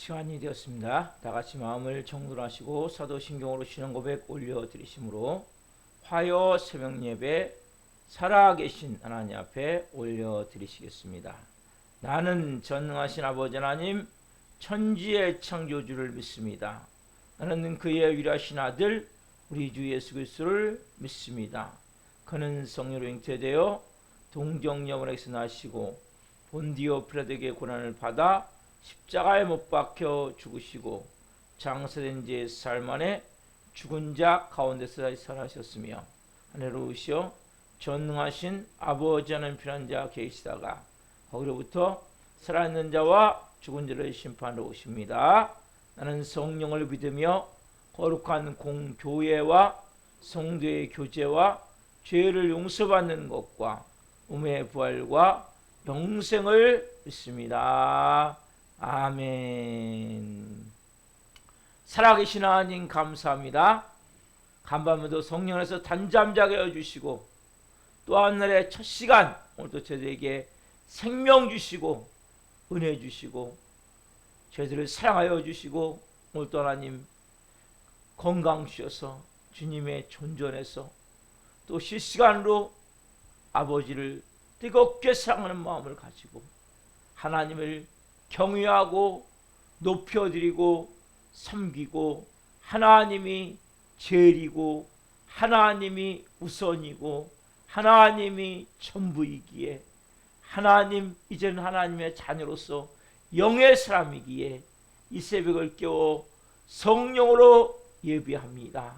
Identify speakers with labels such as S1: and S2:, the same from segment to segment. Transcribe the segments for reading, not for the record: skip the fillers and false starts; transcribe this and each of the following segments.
S1: 시간이 되었습니다. 다같이 마음을 정돈 하시고 사도신경으로 신앙 고백 올려드리심으로 화요 새벽 예배 살아계신 하나님 앞에 올려드리시겠습니다. 나는 전능하신 아버지 하나님 천지의 창조주를 믿습니다. 나는 그의 위대하신 아들 우리 주 예수 그리스도를 믿습니다. 그는 성령으로 잉태되어 동정여원에서 나시고 본디오 피라도에게 고난을 받아 십자가에 못 박혀 죽으시고 장사된 지 사흘 만에 죽은 자 가운데서 살아나셨으며 하늘로 오시어 전능하신 아버지 하나님 편한 자 계시다가 거기로부터 살아있는 자와 죽은 자를 심판하러 오십니다. 나는 성령을 믿으며 거룩한 공교회와 성도의 교제와 죄를 용서받는 것과 몸의 부활과 영생을 믿습니다. 아멘. 살아계신 하나님 감사합니다. 간밤에도 성령에서 단잠자게 해주시고 또 한날의 첫 시간 오늘도 저희에게 생명 주시고 은혜 주시고 저희들을 사랑하여 주시고 오늘도 하나님 건강 주셔서 주님의 존전에서 또 실시간으로 아버지를 뜨겁게 사랑하는 마음을 가지고 하나님을 경외하고 높여드리고 섬기고 하나님이 제일이고 하나님이 우선이고 하나님이 전부이기에 하나님 이제는 하나님의 자녀로서 영의 사람이기에 이 새벽을 깨워 성령으로 예비합니다.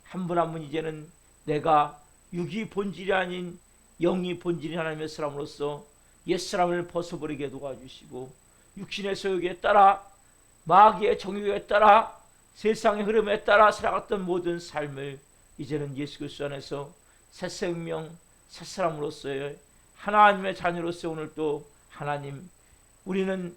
S1: 한 분 한 분 이제는 내가 육이 본질이 아닌 영이 본질인 하나님의 사람으로서 옛사람을 벗어버리게 도와주시고 육신의 소욕에 따라 마귀의 정욕에 따라 세상의 흐름에 따라 살아갔던 모든 삶을 이제는 예수 그리스도 안에서 새 생명 새 사람으로서의 하나님의 자녀로서 오늘 또 하나님 우리는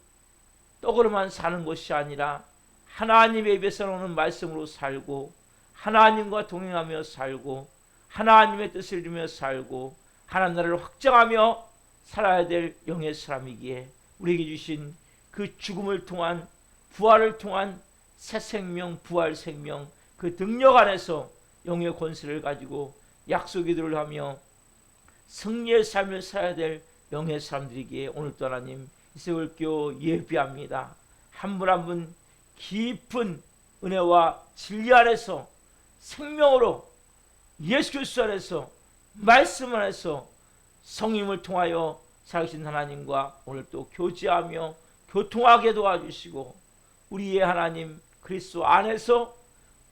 S1: 떡으로만 사는 것이 아니라 하나님의 입에서 나오는 말씀으로 살고 하나님과 동행하며 살고 하나님의 뜻을 이루며 살고 하나님 나라를 확장하며 살아야 될 영의 사람이기에 우리에게 주신 그 죽음을 통한 부활을 통한 새 생명 부활 생명 그 능력 안에서 영의 권세를 가지고 약속기도를 하며 승리의 삶을 살아야 될 영의 사람들이기에 오늘도 하나님 이 새벽을 깨워 예비합니다. 한 분 한 분 깊은 은혜와 진리 안에서 생명으로 예수 그리스도 안에서 말씀 안에서 성령을 통하여 살아계신 하나님과 오늘 또 교제하며 교통하게 도와주시고 우리의 하나님 그리스도 안에서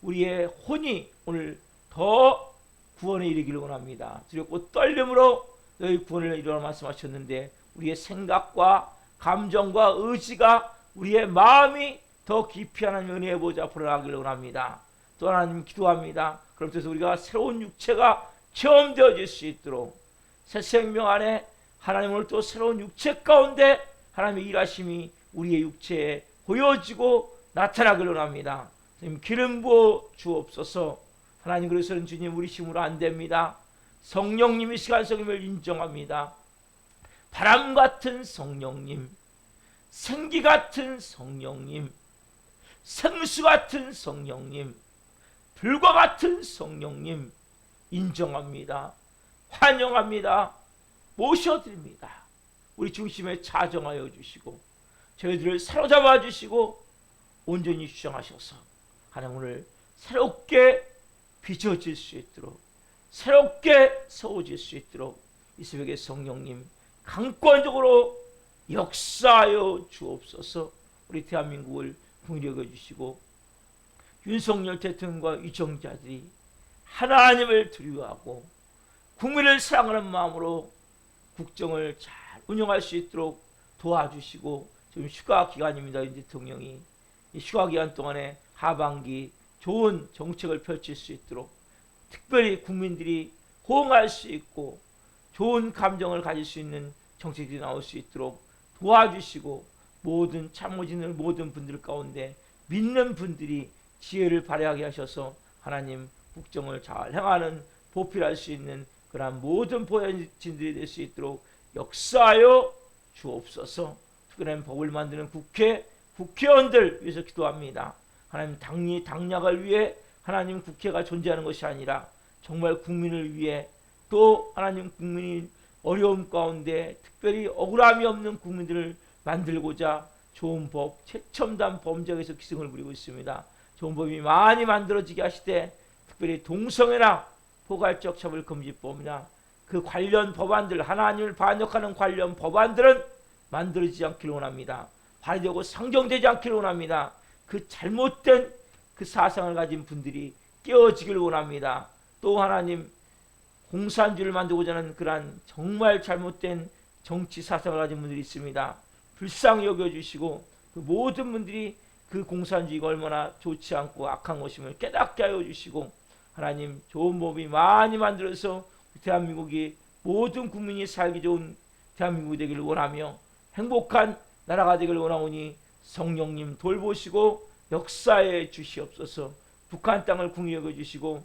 S1: 우리의 혼이 오늘 더 구원에 이르기를 원합니다. 두렵고 떨림으로 너희 구원을 이루라 말씀하셨는데 우리의 생각과 감정과 의지가 우리의 마음이 더 깊이 하나님 은혜의 보좌 앞으로 나가기를 원합니다. 또 하나님 기도합니다. 그렇듯 우리가 새로운 육체가 체험되어질 수 있도록 새 생명 안에 하나님을 또 새로운 육체 가운데 하나님의 일하심이 우리의 육체에 보여지고 나타나기를 원합니다. 기름 부어 주옵소서. 하나님 그래서는 주님 우리 힘으로 안 됩니다. 성령님이 시간 성임을 인정합니다. 바람 같은 성령님, 생기 같은 성령님, 생수 같은 성령님, 불과 같은 성령님 인정합니다. 환영합니다. 모셔드립니다. 우리 중심에 자정하여 주시고 저희들을 사로잡아 주시고 온전히 주장하셔서 하나님 오늘 새롭게 빚어질 수 있도록 새롭게 세워질 수 있도록 이 새벽에 성령님 강권적으로 역사하여 주옵소서. 우리 대한민국을 풍요하게 주시고 윤석열 대통령과 위정자들이 하나님을 두려워하고 국민을 사랑하는 마음으로 국정을 잘 운영할 수 있도록 도와주시고 지금 휴가 기간입니다. 윤 대통령이 이 휴가 기간 동안에 하반기 좋은 정책을 펼칠 수 있도록 특별히 국민들이 호응할 수 있고 좋은 감정을 가질 수 있는 정책들이 나올 수 있도록 도와주시고 모든 참모진들 모든 분들 가운데 믿는 분들이 지혜를 발휘하게 하셔서 하나님 국정을 잘 행하는 보필할 수 있는 그러한 모든 보현진들이 될 수 있도록 역사하여 주옵소서. 특별한 법을 만드는 국회 국회의원들 위해서 기도합니다. 하나님 당락을 위해 하나님 국회가 존재하는 것이 아니라 정말 국민을 위해 또 하나님 국민이 어려움 가운데 특별히 억울함이 없는 국민들을 만들고자 좋은 법, 최첨단 범죄에서 기승을 부리고 있습니다. 좋은 법이 많이 만들어지게 하시되 특별히 동성애나 포괄적 차별 금지법이나 그 관련 법안들, 하나님을 반역하는 관련 법안들은 만들어지지 않기를 원합니다. 발의되고 상정되지 않기를 원합니다. 그 잘못된 그 사상을 가진 분들이 깨어지기를 원합니다. 또 하나님 공산주의를 만들고자 하는 그러한 정말 잘못된 정치 사상을 가진 분들이 있습니다. 불쌍히 여겨주시고 그 모든 분들이 그 공산주의가 얼마나 좋지 않고 악한 것임을 깨닫게 하여 주시고 하나님 좋은 법이 많이 만들어서 대한민국이 모든 국민이 살기 좋은 대한민국이 되기를 원하며 행복한 나라가 되기를 원하오니 성령님 돌보시고 역사해 주시옵소서. 북한 땅을 궁히 여겨주시고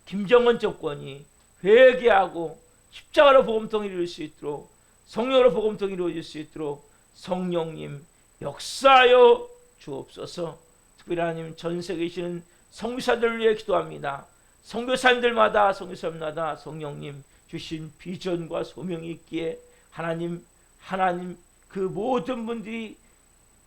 S1: 김정은 정권이 회개하고 십자가로 복음통을 이룰 수 있도록 성령으로 복음통이 이루어질 수 있도록 성령님 역사하여 주옵소서. 특별히 하나님 전 세계에 계시는 선교사들을 위해 기도합니다. 선교사님들마다 성령님 주신 비전과 소명이 있기에 하나님 그 모든 분들이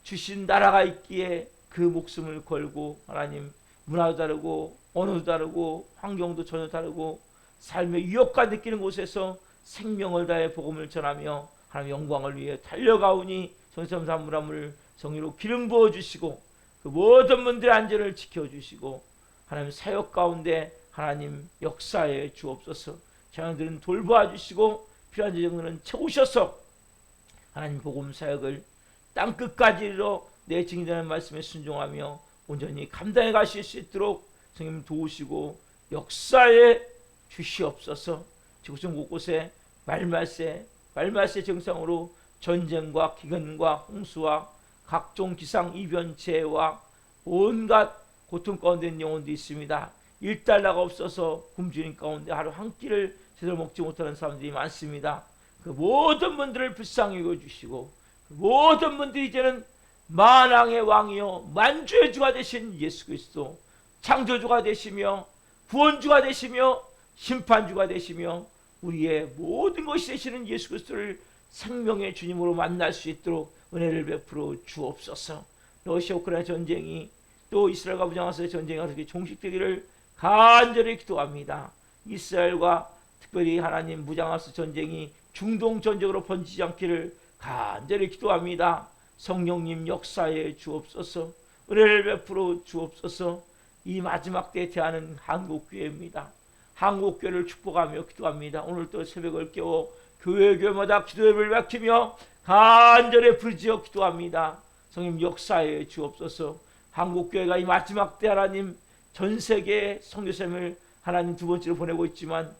S1: 주신 나라가 있기에 그 목숨을 걸고 하나님 문화도 다르고 언어도 다르고 환경도 전혀 다르고 삶의 위협과 느끼는 곳에서 생명을 다해 복음을 전하며 하나님 영광을 위해 달려가오니 성삼 사물함을 정의로 기름 부어주시고 그 모든 분들의 안전을 지켜주시고 하나님 사역 가운데 하나님 역사에 주옵소서. 자녀들은 돌보아 주시고 필요한 재정들은 채우셔서 하나님 복음 사역을 땅끝까지 이르러 내 증인되는 말씀에 순종하며 온전히 감당해 가실 수 있도록 성님 도우시고 역사에 주시옵소서. 지구촌 곳곳에 말말세 정상으로 전쟁과 기근과 홍수와 각종 기상이변체와 온갖 고통 가운데 있는 영혼도 있습니다. $1가 없어서 굶주린 가운데 하루 한 끼를 제대로 먹지 못하는 사람들이 많습니다. 그 모든 분들을 불쌍히 여겨주시고 그 모든 분들이 이제는 만왕의 왕이요 만주의 주가 되신 예수 그리스도 창조주가 되시며 구원주가 되시며 심판주가 되시며 우리의 모든 것이 되시는 예수 그리스도를 생명의 주님으로 만날 수 있도록 은혜를 베풀어 주옵소서. 러시아 우크라이나 전쟁이 또 이스라엘과 무장하서의 전쟁이 어떻게 종식되기를 간절히 기도합니다. 이스라엘과 특별히 하나님 무장하서 전쟁이 중동 전쟁으로 번지지 않기를 간절히 기도합니다. 성령님 역사에 주옵소서. 은혜를 베풀어 주옵소서. 이 마지막 때에 대하는 한국교회입니다. 한국교회를 축복하며 기도합니다. 오늘도 새벽을 깨워 교회마다 기도회를 밝히며 간절히 부르짖어 기도합니다. 성령 역사에 주옵소서. 한국교회가 이 마지막 때 하나님 전 세계에 선교사님을 하나님 두 번째로 보내고 있지만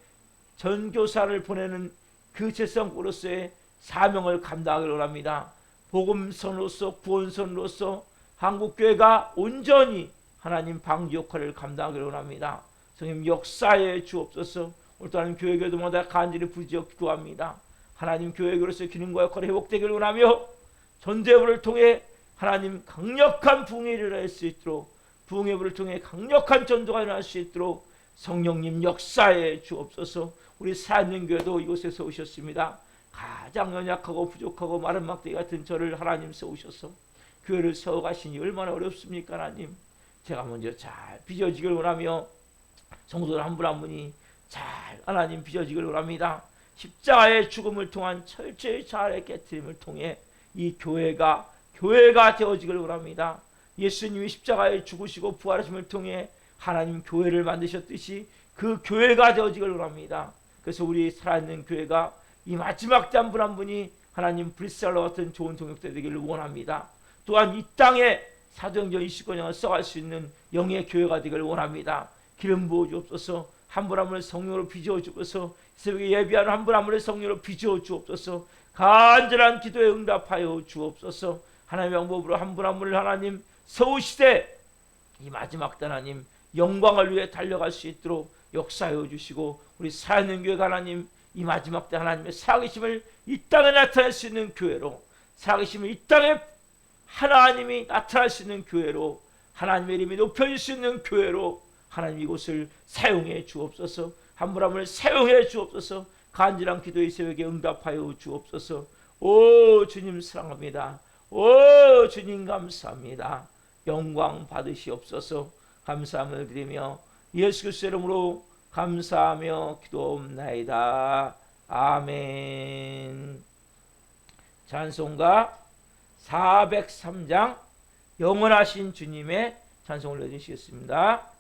S1: 전교사를 보내는 그 제성으로서의 사명을 감당하기를 원합니다. 복음선으로서 구원선으로서 한국교회가 온전히 하나님 방지 역할을 감당하기를 원합니다. 성령 역사에 주옵소서. 오늘도 하나님 교회마다 간절히 부르짖어 기도합니다. 하나님 교회로서 기능과 역할이 회복되기를 원하며 전대부를 통해 하나님 강력한 부흥이 일어날 수 있도록 부흥의 통해 강력한 전도가 일어날 수 있도록 성령님 역사에 주옵소서. 우리 사는 교회도 이곳에 오셨습니다. 가장 연약하고 부족하고 마른 막대기 같은 저를 하나님 세우셔서 교회를 세워가시니 얼마나 어렵습니까. 하나님 제가 먼저 잘 빚어지길 원하며 성도들 한 분 한 분이 잘 하나님 빚어지길 원합니다. 십자가의 죽음을 통한 철저히 잘 깨트림을 통해 이 교회가 되어지길 원합니다. 예수님이 십자가에 죽으시고 부활하심을 통해 하나님 교회를 만드셨듯이 그 교회가 되어지길 원합니다. 그래서 우리 살아있는 교회가 이 마지막 때 한 분 한 분이 하나님 브리스알과 같은 좋은 동역자 되기를 원합니다. 또한 이 땅에 사도행전 29장을 써갈 수 있는 영의 교회가 되기를 원합니다. 기름 부어 주옵소서. 한 분 한 분을 성령으로 빚어 주옵소서. 새벽에 예비하는 한 분 한 분을 성령으로 빚어 주옵소서. 간절한 기도에 응답하여 주옵소서. 하나님의 방법으로 한 분 한 분을 하나님 세우시되 이 마지막 때 하나님 영광을 위해 달려갈 수 있도록 역사하여 주시고 우리 살아있는 교회가 하나님 이 마지막 때 하나님의 살아계심을 이 땅에 나타낼 수 있는 교회로 살아계심을 이 땅에 하나님이 나타날 수 있는 교회로, 하나님의 이름이 높여질 수 있는 교회로 하나님 이곳을 사용해 주옵소서. 한 분 한 분을 사용해 주옵소서. 간절한 기도의 새벽에 응답하여 주옵소서. 오 주님 사랑합니다. 오 주님 감사합니다. 영광 받으시옵소서. 감사함을 드리며 예수 그리스도 이름으로 감사하며 기도옵나이다. 아멘. 찬송가 403장 영원하신 주님의 찬송을 올려주시겠습니다.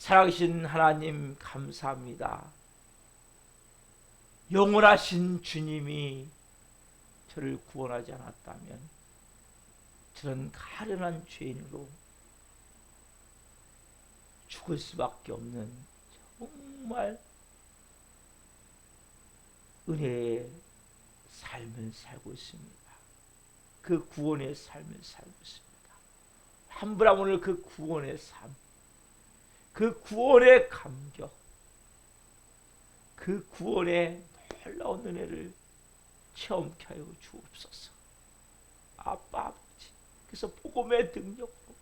S1: 살아계신 하나님 감사합니다. 영원하신 주님이 저를 구원하지 않았다면 저는 가련한 죄인으로 죽을 수밖에 없는 정말 은혜의 삶을 살고 있습니다. 그 구원의 삶을 살고 있습니다. 한분한 오늘 그 구원의 삶, 그 구원의 감격, 그 구원의 놀라운 은혜를 체험케 하여 주옵소서. 아빠, 아버지, 그래서 복음의 능력으로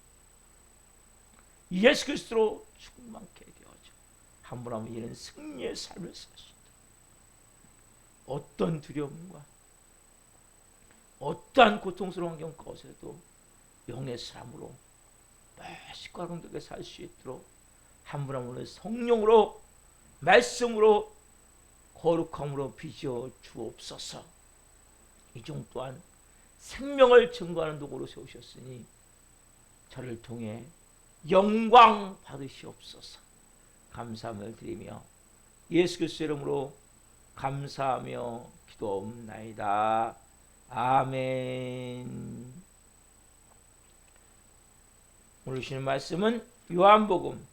S1: 예수 그리스도로 충만케 되어져 한 분 한 분 이런 승리의 삶을 살 수 있다. 어떤 두려움과 어떠한 고통스러운 환경 가운데서도 영의 사람으로 멋있고 아름답게 살 수 있도록 한 분 한 분을 성령으로 말씀으로 거룩함으로 빚어 주옵소서. 이종 또한 생명을 증거하는 도구로 세우셨으니 저를 통해 영광 받으시옵소서. 감사함을 드리며 예수 그리스도 이름으로 감사하며 기도옵나이다. 아멘. 오늘 주시는 말씀은 요한복음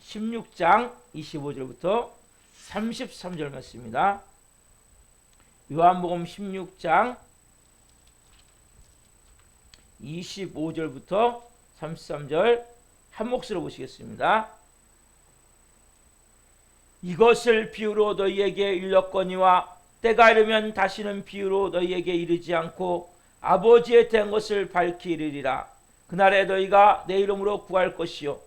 S1: 16장 25절부터 33절 말씀입니다. 요한복음 16장 25절부터 33절 한 목소리로 보시겠습니다. 이것을 비유로 너희에게 일렀거니와 때가 이르면 다시는 비유로 너희에게 이르지 않고 아버지에 대한 것을 밝히 이르리라. 그날에 너희가 내 이름으로 구할 것이요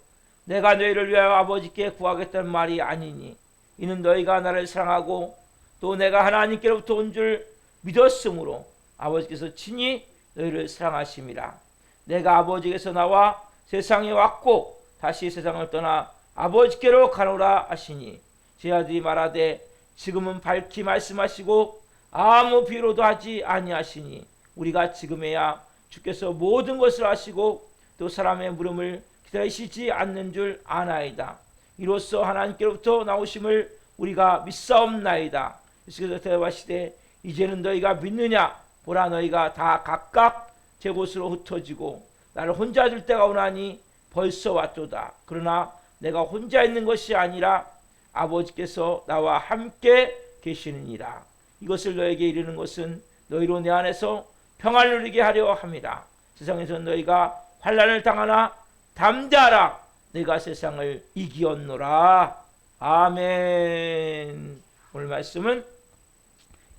S1: 내가 너희를 위하여 아버지께 구하겠다는 말이 아니니 이는 너희가 나를 사랑하고 또 내가 하나님께로부터 온 줄 믿었으므로 아버지께서 친히 너희를 사랑하심이라. 내가 아버지께서 나와 세상에 왔고 다시 세상을 떠나 아버지께로 가노라 하시니 제 아들이 말하되 지금은 밝히 말씀하시고 아무 비로도 하지 아니하시니 우리가 지금에야 주께서 모든 것을 아시고 또 사람의 물음을 기다리시지 않는 줄 아나이다. 이로써 하나님께로부터 나오심을 우리가 믿사옵나이다. 예수께서 대답하시되 이제는 너희가 믿느냐? 보라 너희가 다 각각 제 곳으로 흩어지고 나를 혼자 둘 때가 오나니 벌써 왔도다. 그러나 내가 혼자 있는 것이 아니라 아버지께서 나와 함께 계시느니라. 이것을 너에게 이르는 것은 너희로 내 안에서 평안을 누리게 하려 함이라. 세상에서 너희가 환난을 당하나 담대하라. 내가 세상을 이기었노라. 아멘. 오늘 말씀은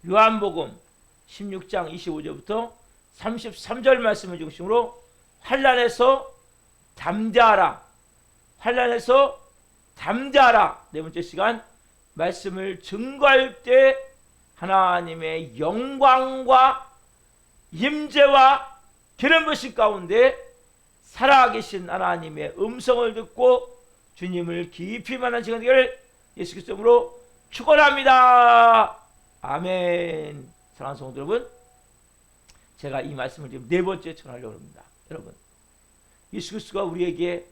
S1: 요한복음 16장 25절부터 33절 말씀을 중심으로 환난에서 담대하라. 환난에서 담대하라. 네 번째 시간 말씀을 증거할 때 하나님의 영광과 임재와 기름 부으심 가운데 살아계신 하나님의 음성을 듣고 주님을 깊이 만난 시간 되기를 예수 그리스도 이름으로 축원합니다. 아멘. 사랑하는 성도 여러분, 제가 이 말씀을 지금 네 번째 전하려고 합니다. 여러분, 예수 그리스도가 우리에게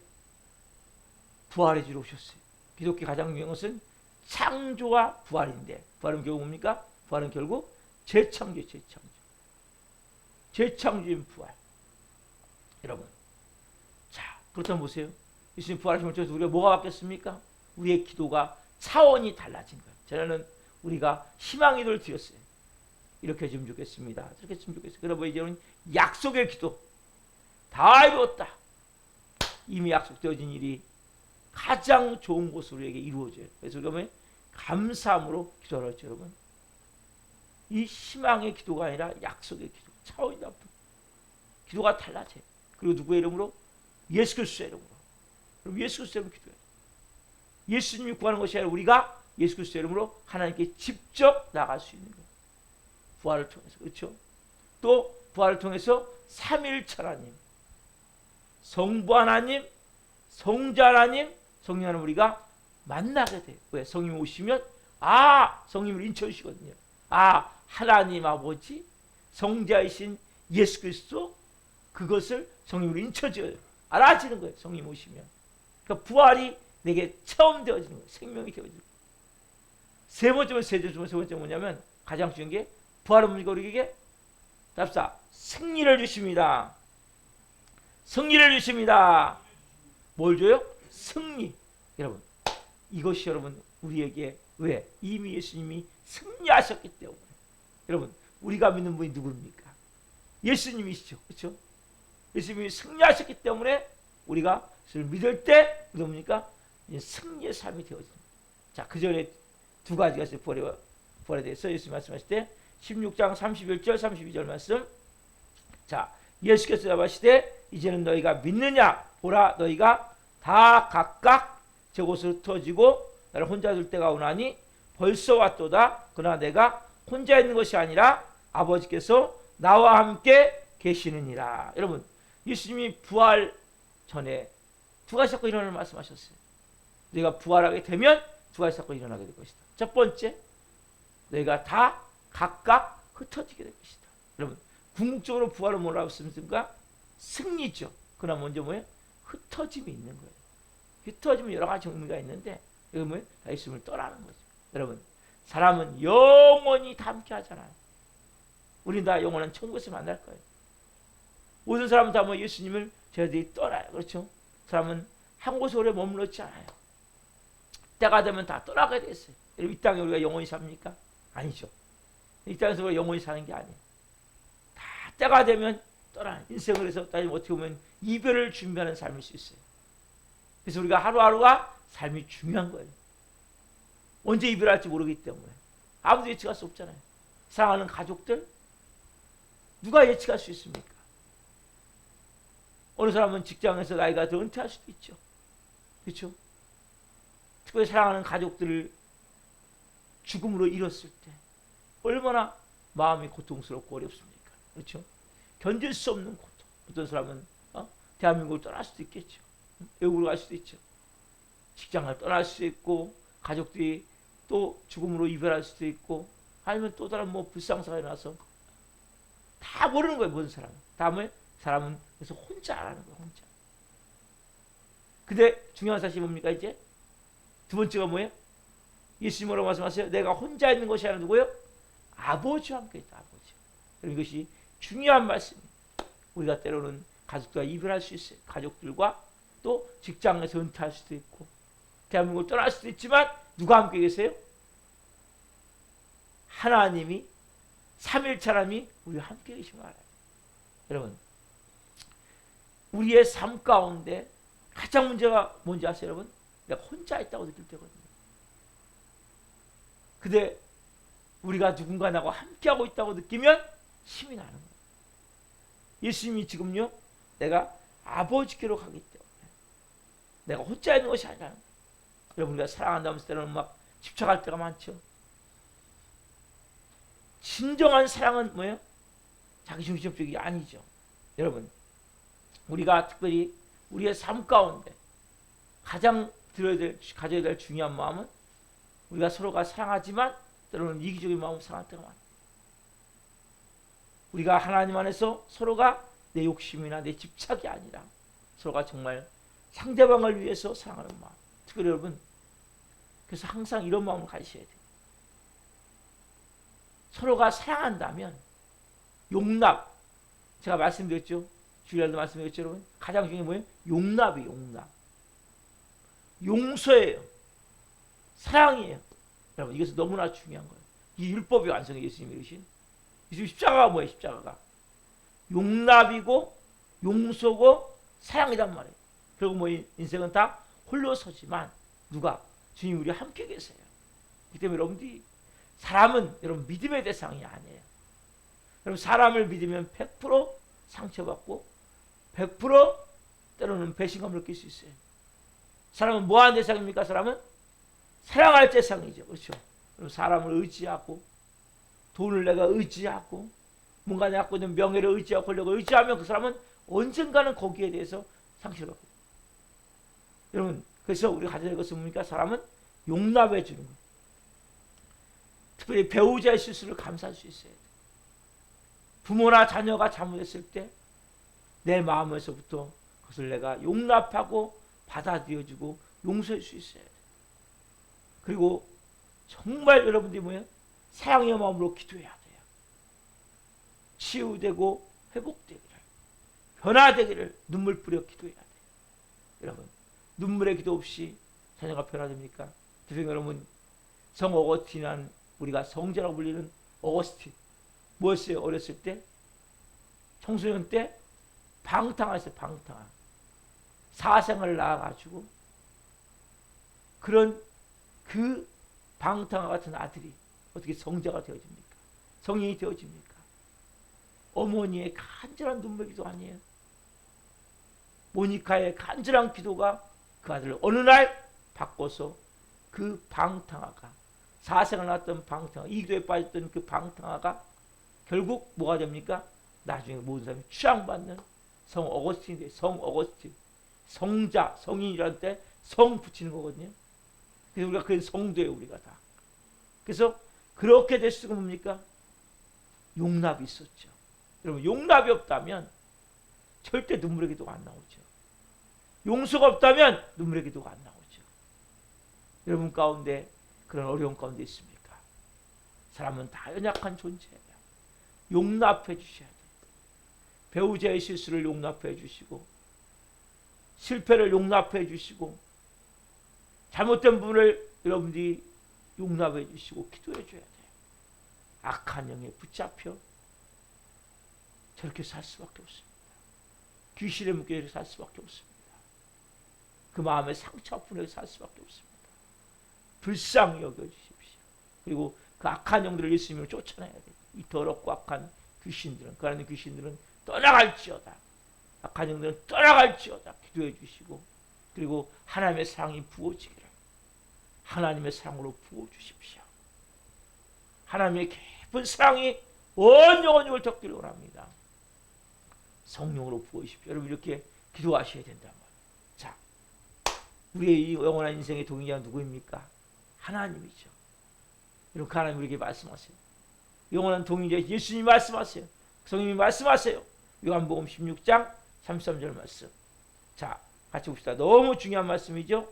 S1: 부활의 주로 오셨어요. 기독교 가장 중요한 것은 창조와 부활인데, 부활은 결국 뭡니까? 부활은 결국 재창조. 재창조인 부활. 여러분, 자, 그렇다면 보세요. 예수님 부활하시면 우리가 뭐가 바뀌었습니까? 우리의 기도가 차원이 달라진 거예요. 저는 우리가 희망 기도를 드렸어요. 이렇게 했으면 좋겠습니다. 이렇게 했으면 좋겠어요. 그러면 이제는 약속의 기도 다 이루었다. 이미 약속되어진 일이 가장 좋은 곳으로 우리에게 이루어져요. 그래서 그러면 감사함으로 기도하라 했죠, 여러분. 이 희망의 기도가 아니라 약속의 기도, 차원이 높은 기도가 달라져요. 그리고 누구의 이름으로? 예수 그리스도의 이름으로. 그럼 예수 그리스도의 이름으로 기도해요. 예수님이 구하는 것이 아니라 우리가 예수 그리스도의 이름으로 하나님께 직접 나갈 수 있는 거예요. 부활을 통해서. 그렇죠? 또 부활을 통해서 삼위일체 하나님, 성부 하나님, 성자 하나님, 성령 하나님 우리가 만나게 돼요. 왜? 성령이 오시면 성령을 인쳐주시거든요. 하나님 아버지, 성자이신 예수 그리스도, 그것을 성령으로 인쳐줘요. 알아지는 거예요. 성령이 오시면. 그러니까 부활이 내게 처음 되어지는 거예요. 생명이 되어지는 거예요. 세 번째 뭐냐면 가장 중요한 게 부활은 뭡니까? 우리에게 답사 승리를 주십니다. 승리를 주십니다. 뭘 줘요? 승리. 여러분 이것이 여러분 우리에게 왜? 이미 예수님이 승리하셨기 때문에. 여러분 우리가 믿는 분이 누구입니까? 예수님이시죠. 그렇죠? 예수님이 승리하셨기 때문에 우리가 그것을 믿을 때 뭡니까? 승리의 삶이 되어집니다. 자, 그 전에 두 가지가 있어요. 부활에 대해서 예수님 말씀하실 때 16장 31절 32절 말씀. 자, 예수께서 대답하시되 이제는 너희가 믿느냐? 보라 너희가 다 각각 저곳으로 흩어지고 나를 혼자 둘 때가 오나니 벌써 왔도다. 그러나 내가 혼자 있는 것이 아니라 아버지께서 나와 함께 계시느니라. 여러분 예수님이 부활 전에 두 가지 사건이 일어나는 말씀하셨어요. 너희가 부활하게 되면 두 가지 사건이 일어나게 될 것이다. 첫 번째, 너희가 다 각각 흩어지게 될 것이다. 여러분 궁극적으로 부활은 뭐라고 했습니까? 승리죠. 그러나 먼저 뭐예요? 흩어짐이 있는 거예요. 흩어지면 여러 가지 의미가 있는데 여기 뭐예요? 예수님을 떠나는 거죠. 여러분 사람은 영원히 다 함께 하잖아요. 우린 다 영원한 천국에서 만날 거예요. 모든 사람은 다 뭐 예수님을 저희들이 떠나요. 그렇죠? 사람은 한 곳에 오래 머물렀지 않아요. 때가 되면 다 떠나게 됐어요. 여러분 이 땅에 우리가 영원히 삽니까? 아니죠. 이 땅에서 우리가 영원히 사는 게 아니에요. 다 때가 되면 떠나요. 인생을 해서 어떻게 보면 이별을 준비하는 삶일 수 있어요. 그래서 우리가 하루하루가 삶이 중요한 거예요. 언제 이별할지 모르기 때문에 아무도 예측할 수 없잖아요. 사랑하는 가족들 누가 예측할 수 있습니까? 어느 사람은 직장에서 나이가 더 은퇴할 수도 있죠. 그렇죠? 특별히 사랑하는 가족들을 죽음으로 잃었을 때 얼마나 마음이 고통스럽고 어렵습니까? 그렇죠? 견딜 수 없는 고통. 어떤 사람은 대한민국을 떠날 수도 있겠죠. 외국으로 갈 수도 있죠. 직장을 떠날 수도 있고 가족들이 또 죽음으로 이별할 수도 있고 아니면 또 다른 뭐 불상사가 일어나서 다 모르는 거예요. 모든 사람은. 다음에 사람은 그래서 혼자 하는 거예요. 혼자. 근데 중요한 사실이 뭡니까 이제? 두 번째가 뭐예요? 예수님 뭐라고 말씀하세요? 내가 혼자 있는 것이 아니라 누구예요? 아버지와 함께 있다. 아버지. 그럼 이것이 중요한 말씀이에요. 우리가 때로는 가족들과 이별할 수 있어요. 가족들과 또 직장에서 은퇴할 수도 있고 대한민국을 떠날 수도 있지만 누가 함께 계세요? 하나님이 삼일차람이 우리와 함께 계신 거 알아요. 여러분 우리의 삶 가운데 가장 문제가 뭔지 아세요 여러분? 내가 혼자 있다고 느낄 때거든요. 근데 우리가 누군가 나하고 함께하고 있다고 느끼면 힘이 나는 거예요. 예수님이 지금요 내가 아버지께로 가기 때문에 내가 혼자 있는 것이 아니라 여러분 우리가 사랑한다면서 때로는 막 집착할 때가 많죠. 진정한 사랑은 뭐예요? 자기중심적이 아니죠. 여러분 우리가 특별히 우리의 삶 가운데 가장 가져야 될 중요한 마음은 우리가 서로가 사랑하지만 때로는 이기적인 마음을 사랑할 때가 많아요. 우리가 하나님 안에서 서로가 내 욕심이나 내 집착이 아니라 서로가 정말 상대방을 위해서 사랑하는 마음. 특별히 여러분 그래서 항상 이런 마음을 가지셔야 돼요. 서로가 사랑한다면 용납. 제가 말씀드렸죠. 주일날도 말씀드렸죠. 여러분 가장 중요한 게 뭐예요? 용납이에요. 용납. 용서예요. 사랑이에요. 여러분 이것은 너무나 중요한 거예요. 이 율법이 완성해 예수님이 이루신. 예수님 십자가가 뭐예요? 십자가가 용납이고 용서고 사랑이란 말이에요. 결국 뭐 인생은 다 홀로 서지만 누가? 주님 우리와 함께 계세요. 그렇기 때문에 여러분들이 사람은 여러분 믿음의 대상이 아니에요. 여러분 사람을 믿으면 100% 상처받고 100% 때로는 배신감을 느낄 수 있어요. 사람은 뭐하는 대상입니까? 사람은 사랑할 대상이죠. 그렇죠? 그럼 사람을 의지하고 돈을 내가 의지하고 뭔가 내가 갖고 있는 명예를 의지하고 권력을 의지하면 그 사람은 언젠가는 거기에 대해서 상실을 받고. 여러분 그래서 우리가 가져야 될 것은 뭡니까? 사람은 용납해 주는 거예요. 특별히 배우자의 실수를 감사할 수 있어야 돼요. 부모나 자녀가 잘못했을 때 내 마음에서부터 그것을 내가 용납하고 받아들여주고 용서할 수 있어야 돼. 그리고 정말 여러분들이 뭐예요? 사랑의 마음으로 기도해야 돼요. 치유되고 회복되기를, 변화되기를 눈물 뿌려 기도해야 돼요. 여러분, 눈물의 기도 없이 자녀가 변화됩니까? 죄송해요 여러분, 성 어거스틴이라는 우리가 성자라고 불리는 어거스틴 뭐였어요? 어렸을 때? 청소년 때? 방탕했어요. 방탕. 사생활을 낳아가지고 그런 그 방탕과 같은 아들이 어떻게 성자가 되어집니까? 성인이 되어집니까? 어머니의 간절한 눈물 기도 아니에요? 모니카의 간절한 기도가 그 아들을 어느 날 바꿔서 그 방탕아가, 사생을 낳았던 방탕아, 이 기도에 빠졌던 그 방탕아가 결국 뭐가 됩니까? 나중에 모든 사람이 취향받는 성 어거스틴이 돼요. 성 어거스틴. 성자, 성인이라는 때 성 붙이는 거거든요. 그래서 우리가 그런 성도예요, 우리가 다. 그래서 그렇게 될 수가 뭡니까? 용납이 있었죠. 여러분, 용납이 없다면 절대 눈물의 기도가 안 나오죠. 용서가 없다면 눈물의 기도가 안 나오죠. 여러분 가운데 그런 어려운 가운데 있습니까? 사람은 다 연약한 존재예요. 용납해 주셔야 돼요. 배우자의 실수를 용납해 주시고, 실패를 용납해 주시고, 잘못된 부분을 여러분들이 용납해 주시고 기도해 줘야 돼요. 악한 영에 붙잡혀 저렇게 살 수밖에 없습니다. 귀신에 묶여 살 수밖에 없습니다. 그 마음에 상처 아픈 살 수밖에 없습니다. 불쌍히 여겨주십시오. 그리고 그 악한 영들을 예수님으로 쫓아내야 돼요. 이 더럽고 악한 귀신들은, 그 안에 귀신들은 떠나갈지어다. 악한 영들은 떠나갈지어다. 기도해 주시고, 그리고 하나님의 사랑이 부어지기를 하나님의 사랑으로 부어주십시오. 하나님의 깊은 사랑이 온 영혼을 덮기를 원합니다. 성령으로 부어주십시오. 여러분 이렇게 기도하셔야 된단 말이에요. 자, 우리의 이 영원한 인생의 동행자는 누구입니까? 하나님이죠. 여러분 그 하나님 우리에게 말씀하세요. 영원한 동행자 예수님이 말씀하세요. 성령님이 말씀하세요. 요한복음 16장 33절 말씀. 자, 같이 봅시다. 너무 중요한 말씀이죠.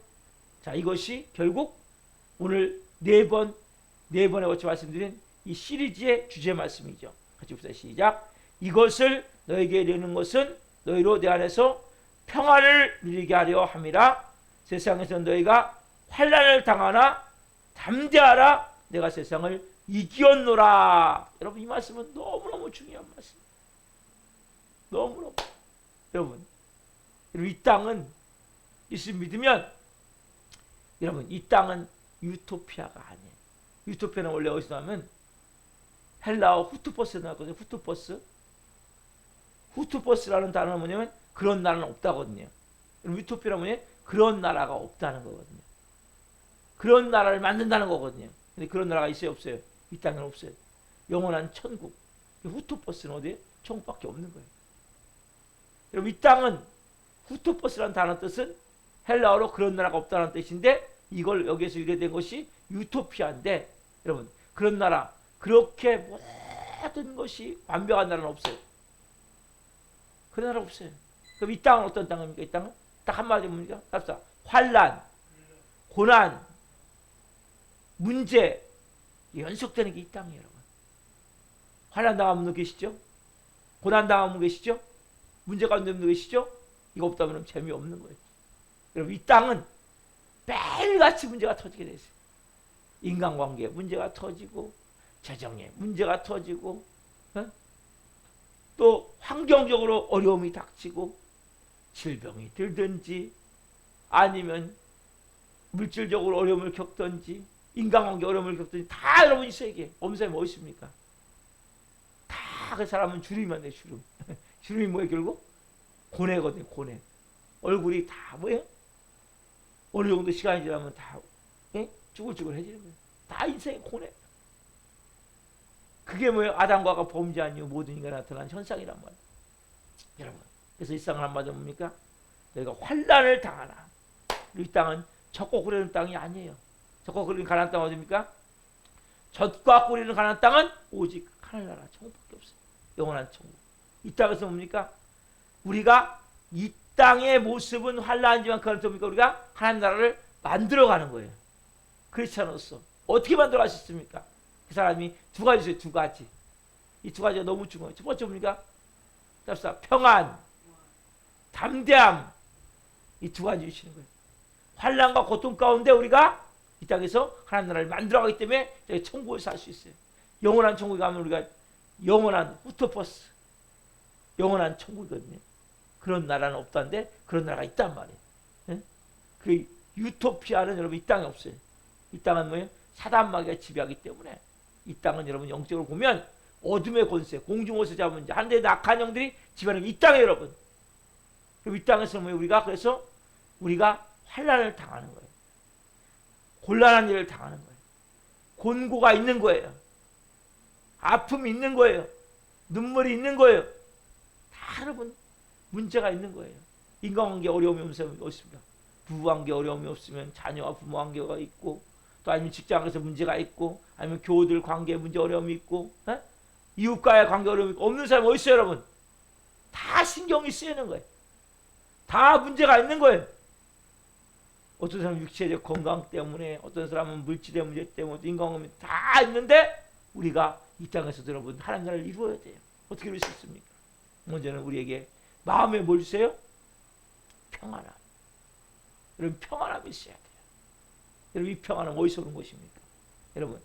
S1: 자, 이것이 결국 오늘 네 번에 거쳐 말씀드린 이 시리즈의 주제 말씀이죠. 같이 봅시다. 시작. 이것을 너에게 이르는 것은 너희로 내 안에서 평안을 누리게 하려 함이라. 세상에서 너희가 환난을 당하나 담대하라. 내가 세상을 이기었노라. 여러분 이 말씀은 너무너무 중요한 말씀. 너무너무. 여러분 이 땅은 예수 믿으면 여러분 이 땅은 유토피아가 아니에요. 유토피아는 원래 어디서 나오면 헬라어 후투버스에서 나왔거든요. 후투버스. 후투버스라는 단어는 뭐냐면 그런 나라는 없다거든요. 유토피아는 뭐냐면 그런 나라가 없다는 거거든요. 그런 나라를 만든다는 거거든요. 근데 그런 나라가 있어요, 없어요? 이 땅에는 없어요. 영원한 천국. 후투버스는 어디에? 천국밖에 없는 거예요. 여러분 이 땅은 후투버스라는 단어 뜻은 헬라어로 그런 나라가 없다는 뜻인데 이걸 여기에서 유래된 것이 유토피아인데 여러분 그런 나라 그렇게 모든 것이 완벽한 나라는 없어요. 그런 나라 없어요. 그럼 이 땅은 어떤 땅입니까? 이 땅은 딱 한마디로 뭡니까? 답사 환난, 고난, 문제 연속되는 게 이 땅이에요. 여러분 환난 당하는 분도 계시죠? 고난 당하는 분 계시죠? 문제 가운데 분도 계시죠? 이거 없다면 재미없는 거예요. 여러분 이 땅은 매일같이 문제가 터지게 돼 있어요. 인간관계에 문제가 터지고 재정에 문제가 터지고 또 환경적으로 어려움이 닥치고 질병이 들든지 아니면 물질적으로 어려움을 겪든지 인간관계 어려움을 겪든지 다 여러분 있어요. 이게 없는 사람이 뭐 있습니까? 다 그 사람은 주름이만 돼. 주름. 주름이 뭐예요 결국? 고뇌거든요. 고뇌. 얼굴이 다 뭐예요? 어느 정도 시간이 지나면 다 쭈글쭈글해지는 거예요. 다 인생의 고뇌. 그게 뭐예요? 아담과 하와 범죄한 이후 모든 인간에 나타난 현상이란 말이에요. 여러분 그래서 이 땅은 한마디로 뭡니까? 너희가 환난을 당하나. 이 땅은 젖과 꿀이는 땅이 아니에요. 젖과 꿀이는 가나안 땅 어디입니까? 젖과 꿀이는 가나안 땅은 오직 하늘나라 천국밖에 없어요. 영원한 천국. 이 땅에서 뭡니까? 우리가 이 땅의 모습은 환난이지만 그건 뭡니까? 우리가 하나님 나라를 만들어가는 거예요. 크리스찬으로서 어떻게 만들어갈 수 있습니까? 그 사람이 두 가지 있어요. 두 가지. 이 두 가지가 너무 중요해요. 첫 번째 뭡니까? 평안, 담대함. 이 두 가지 주시는 거예요. 환난과 고통 가운데 우리가 이 땅에서 하나님 나라를 만들어가기 때문에 천국을 살 수 있어요. 영원한 천국에 가면 우리가 영원한 후토퍼스, 영원한 천국이거든요. 그런 나라는 없다는데 그런 나라가 있단 말이에요. 네? 그 유토피아는 여러분 이 땅에 없어요. 이 땅은 뭐예요? 사단 마귀가 지배하기 때문에 이 땅은 여러분 영적으로 보면 어둠의 권세, 공중옷을 잡은 자, 한데 악한 영들이 지배하는 이 땅에 여러분. 그럼 이 땅에서 뭐예요? 우리가 환난을 당하는 거예요. 곤란한 일을 당하는 거예요. 곤고가 있는 거예요. 아픔이 있는 거예요. 눈물이 있는 거예요. 다 여러분 문제가 있는 거예요. 인간관계 어려움이 없습니다. 부부관계 어려움이 없으면 자녀와 부모관계가 있고, 또 아니면 직장에서 문제가 있고, 아니면 교우들 관계에 문제 어려움이 있고, 이웃과의 관계 어려움이 있고, 없는 사람이 어디 있어요 여러분? 다 신경이 쓰이는 거예요. 다 문제가 있는 거예요. 어떤 사람은 육체적 건강 때문에, 어떤 사람은 물질의 문제 때문에, 인간관계 다 있는데 우리가 이 땅에서도 여러분 하나님 나라를 이루어야 돼요. 어떻게 이룰 수 있습니까? 먼저는 우리에게 마음에 뭘 주세요? 평안함. 여러분 평안함이 있어야 돼요. 여러분 이 평안은 어디서 오는 것입니까? 여러분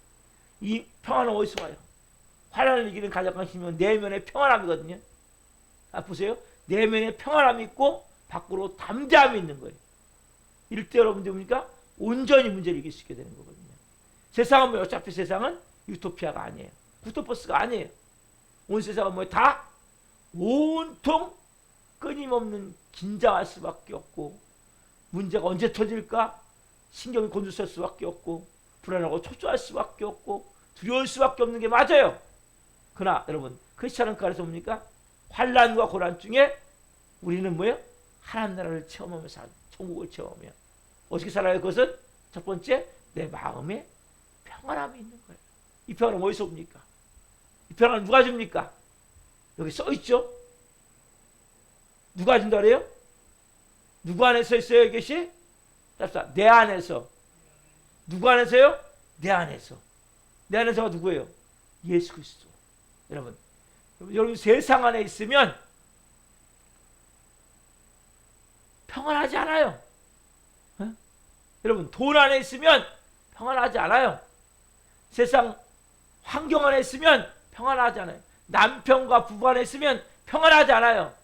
S1: 이 평안은 어디서 와요? 환난을 이기는 가장 힘은 내면의 평안함이거든요. 보세요. 내면에 평안함이 있고 밖으로 담대함이 있는 거예요. 이럴 때 여러분들 뭡니까? 온전히 문제를 이길 수 있게 되는 거거든요. 세상은 뭐 어차피 세상은 유토피아가 아니에요. 후토퍼스가 아니에요. 온 세상은 뭐 다 온통 끊임없는 긴장할 수밖에 없고, 문제가 언제 터질까 신경이 곤두설 수밖에 없고, 불안하고 초조할 수밖에 없고, 두려울 수밖에 없는 게 맞아요. 그러나 여러분 크리스찬은 그 안에서 뭡니까? 환난과 고난 중에 우리는 뭐예요? 하나님 나라를 체험하면서 천국을 체험하며 어떻게 살아요? 그것은 첫 번째 내 마음에 평안함이 있는 거예요. 이 평안은 어디서 옵니까? 이 평안은 누가 줍니까? 여기 써 있죠? 누가 준다 그래요? 누구 안에서 있어요 이것이? 내 안에서. 누구 안에서요? 내 안에서. 내 안에서가 누구예요? 예수 그리스도. 여러분 세상 안에 있으면 평안하지 않아요. 여러분 돈 안에 있으면 평안하지 않아요. 세상 환경 안에 있으면 평안하지 않아요. 남편과 부부 안에 있으면 평안하지 않아요.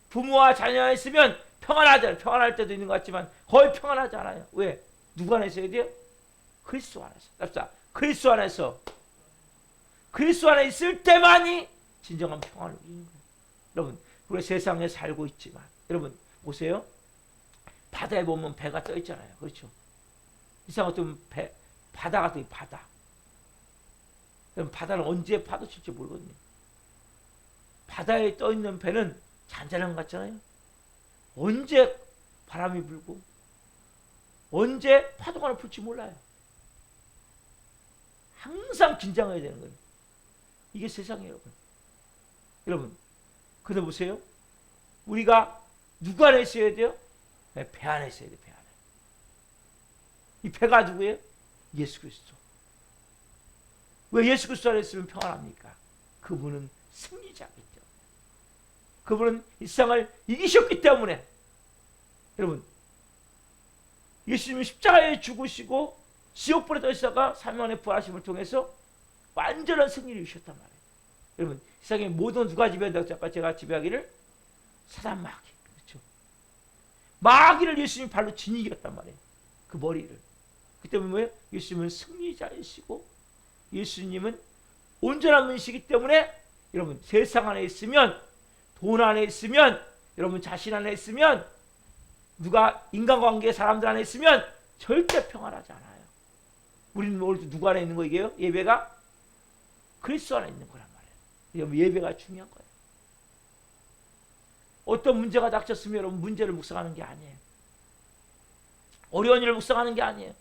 S1: 부모와 자녀 안에 있으면 평안하지 않아요. 평안할 때도 있는 것 같지만 거의 평안하지 않아요. 왜? 누구 안에 있어야 돼요? 그리스도 안에서. 그리스도 안에 있을 때만이 진정한 평안을 누리는 거예요. 여러분 우리가 세상에 살고 있지만 여러분 보세요. 바다에 보면 배가 떠 있잖아요. 그렇죠? 이상 어떤 바다 같은 바다. 여러분 바다는 언제 파도 칠지 모르거든요. 바다에 떠 있는 배는 잔잔한 것 같잖아요. 언제 바람이 불고 언제 파도가 불지 몰라요. 항상 긴장해야 되는 거예요. 이게 세상이에요, 여러분. 근데 보세요. 우리가 누구 안에 있어야 돼요? 배 안에 있어야 돼요. 배 안에. 이 배가 누구예요? 예수 그리스도. 왜 예수 그리스도 안에 있으면 평안합니까? 그분은 승리자이기 때문에. 그분은 이 세상을 이기셨기 때문에. 여러분 예수님이 십자가에 죽으시고 지옥불에 떠시다가 3일 만에 부활하심을 통해서 완전한 승리를 이루셨단 말이에요. 여러분 세상의 모든 누가 지배한다고 아까 제가 지배하기를? 사단 마귀. 그렇죠? 마귀를 예수님이 발로 지니겼단 말이에요. 그 머리를. 그 때문에 뭐예요? 예수님은 승리자이시고 예수님은 온전한 분이시기 때문에 여러분 세상 안에 있으면, 돈 안에 있으면, 여러분 자신 안에 있으면, 누가 인간관계 사람들 안에 있으면 절대 평안하지 않아요. 우리는 오늘 누구 안에 있는 거 이게요? 예배가 그리스도 안에 있는 거란 말이에요. 여러분 예배가 중요한 거예요. 어떤 문제가 닥쳤으면 여러분 문제를 묵상하는 게 아니에요. 어려운 일을 묵상하는 게 아니에요.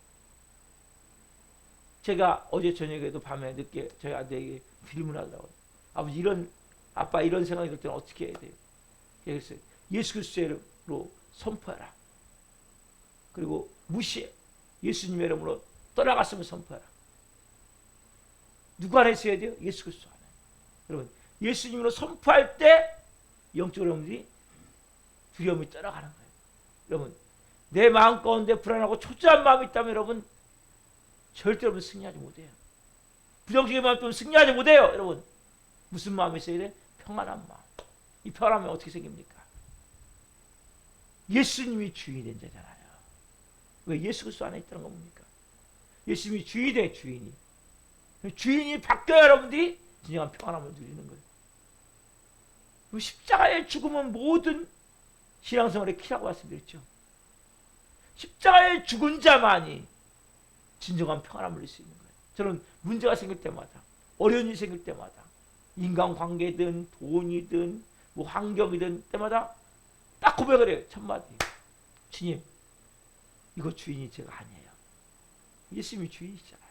S1: 제가 어제 저녁에도 밤에 늦게 저희 아들에게 질문하더라고요. 아빠 이런 생각이 들 때는 어떻게 해야 돼요? 그래서 예수 그리스도로 선포해라. 그리고 무시해. 예수님의 이름으로 떠나갔음을 선포하라. 누구 안에 있어야 돼요? 예수 그리스도 안에. 여러분, 예수님으로 선포할 때 영적으로 여러분들이 두려움이 떠나가는 거예요. 여러분, 내 마음 가운데 불안하고 초조한 마음이 있다면 여러분 절대 여러분 승리하지 못해요. 부정적인 마음 때문에 승리하지 못해요. 여러분, 무슨 마음이 있어야 돼? 평안한 마음. 이 평안한 마음이 어떻게 생깁니까? 예수님이 주인이 된 자잖아요. 왜? 예수 그리스도 안에 있다는 겁니까? 예수님이 주인이 돼, 주인이. 주인이 바뀌어야 여러분들이 진정한 평안함을 누리는 거예요. 십자가의 죽음은 모든 신앙생활의 키라고 말씀드렸죠. 십자가의 죽은 자만이 진정한 평안함을 누릴 수 있는 거예요. 저는 문제가 생길 때마다, 어려운 일이 생길 때마다, 인간관계든 돈이든 뭐 환경이든 때마다 딱 고백을 해요. 첫마디. 주님, 이거 주인이 제가 아니에요. 예수님이 주인이시잖아요.